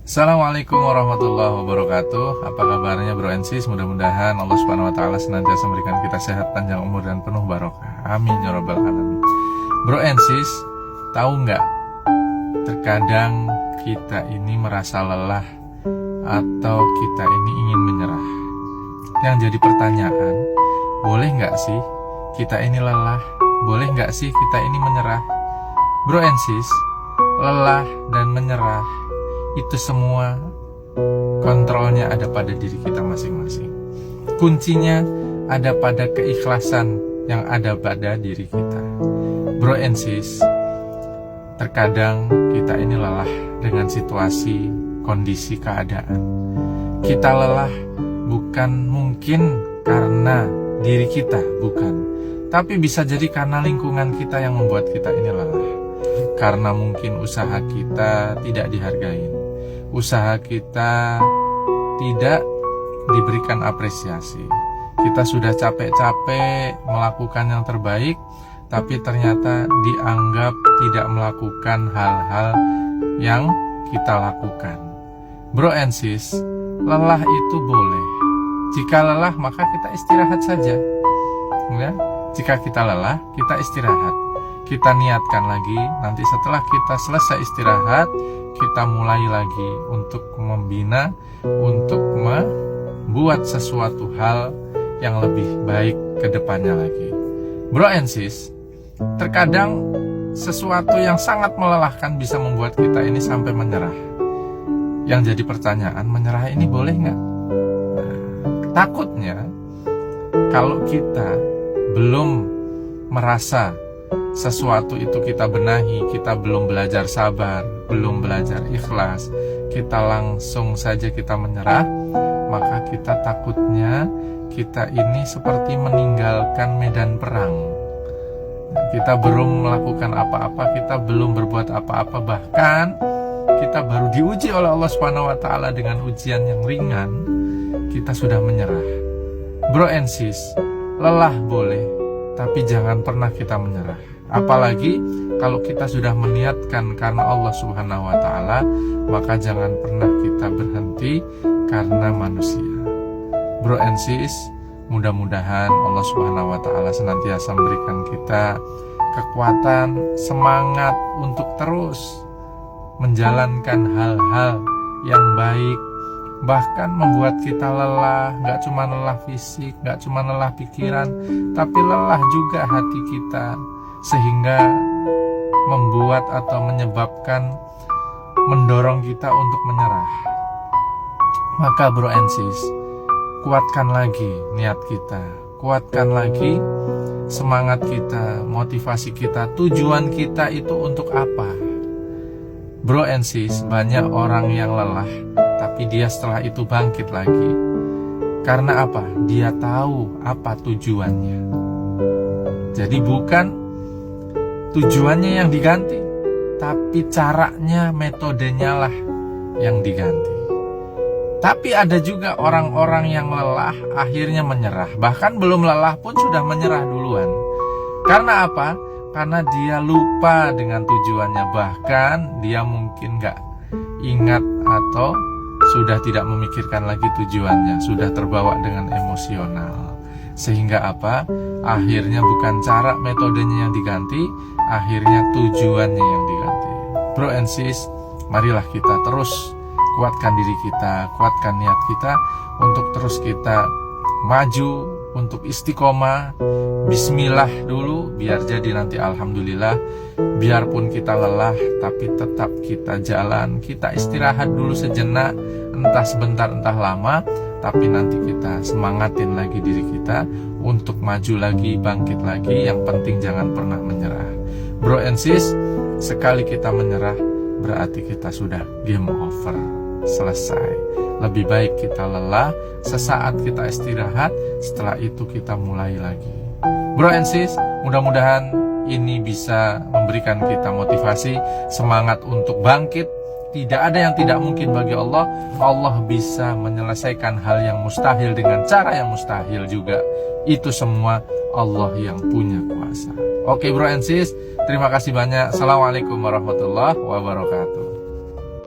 Assalamualaikum warahmatullahi wabarakatuh. Apa kabarnya bro and sis? Mudah-mudahan Allah Subhanahu wa taala senantiasa memberikan kita sehat, panjang umur dan penuh barokah. Amin ya rabbal alamin. Bro and sis, tahu nggak? Terkadang kita ini merasa lelah atau kita ini ingin menyerah. Yang jadi pertanyaan, boleh nggak sih kita ini lelah? Boleh nggak sih kita ini menyerah? Bro and sis, lelah dan menyerah itu semua kontrolnya ada pada diri kita masing-masing. Kuncinya ada pada keikhlasan yang ada pada diri kita. Bro and sis, terkadang kita ini lelah dengan situasi, kondisi, keadaan. Kita lelah bukan mungkin karena diri kita, bukan. Tapi bisa jadi karena lingkungan kita yang membuat kita ini lelah. Karena mungkin usaha kita tidak dihargai, usaha kita tidak diberikan apresiasi. Kita sudah capek-capek melakukan yang terbaik, tapi ternyata dianggap tidak melakukan hal-hal yang kita lakukan. Bro and sis, lelah itu boleh. Jika lelah maka kita istirahat saja, ya? Jika kita lelah, kita istirahat. Kita niatkan lagi, nanti setelah kita selesai istirahat, kita mulai lagi untuk membina, untuk membuat sesuatu hal yang lebih baik ke depannya lagi. Bro and sis, terkadang sesuatu yang sangat melelahkan bisa membuat kita ini sampai menyerah. Yang jadi pertanyaan, menyerah ini boleh nggak? Takutnya kalau kita belum merasa sesuatu itu kita benahi, kita belum belajar sabar, belum belajar ikhlas, kita langsung saja kita menyerah, maka kita takutnya kita ini seperti meninggalkan medan perang. Kita belum melakukan apa-apa, kita belum berbuat apa-apa, bahkan kita baru diuji oleh Allah Subhanahu wa taala dengan ujian yang ringan, kita sudah menyerah. Bro and sis, lelah boleh, tapi jangan pernah kita menyerah. Apalagi kalau kita sudah meniatkan karena Allah Subhanahu wa taala, maka jangan pernah kita berhenti karena manusia. Bro and sis, mudah-mudahan Allah Subhanahu wa taala senantiasa memberikan kita kekuatan, semangat untuk terus menjalankan hal-hal yang baik, bahkan membuat kita lelah. Gak cuma lelah fisik, gak cuma lelah pikiran, tapi lelah juga hati kita, sehingga membuat atau menyebabkan mendorong kita untuk menyerah. Maka bro and sis, kuatkan lagi niat kita, kuatkan lagi semangat kita, motivasi kita, tujuan kita itu untuk apa. Bro and sis, banyak orang yang lelah tapi dia setelah itu bangkit lagi. Karena apa? Dia tahu apa tujuannya. Jadi bukan tujuannya yang diganti, tapi caranya, metodenya lah yang diganti. Tapi ada juga orang-orang yang lelah akhirnya menyerah. Bahkan belum lelah pun sudah menyerah duluan. Karena apa? Karena dia lupa dengan tujuannya. Bahkan dia mungkin gak ingat atau sudah tidak memikirkan lagi tujuannya, sudah terbawa dengan emosional. Sehingga apa? Akhirnya bukan cara, metodenya yang diganti, akhirnya tujuannya yang diganti. Bro and sis, marilah kita terus kuatkan diri kita, kuatkan niat kita untuk terus kita maju, untuk istiqomah. Bismillah dulu, biar jadi nanti alhamdulillah. Biarpun kita lelah, tapi tetap kita jalan, kita istirahat dulu sejenak, entah sebentar entah lama, tapi nanti kita semangatin lagi diri kita untuk maju lagi, bangkit lagi. Yang penting jangan pernah menyerah. Bro and sis, sekali kita menyerah berarti kita sudah game over, selesai. Lebih baik kita lelah, sesaat kita istirahat, setelah itu kita mulai lagi. Bro and sis, mudah-mudahan ini bisa memberikan kita motivasi, semangat untuk bangkit. Tidak ada yang tidak mungkin bagi Allah. Allah bisa menyelesaikan hal yang mustahil dengan cara yang mustahil juga. Itu semua Allah yang punya kuasa. Oke bro and sis, terima kasih banyak. Assalamualaikum warahmatullahi wabarakatuh.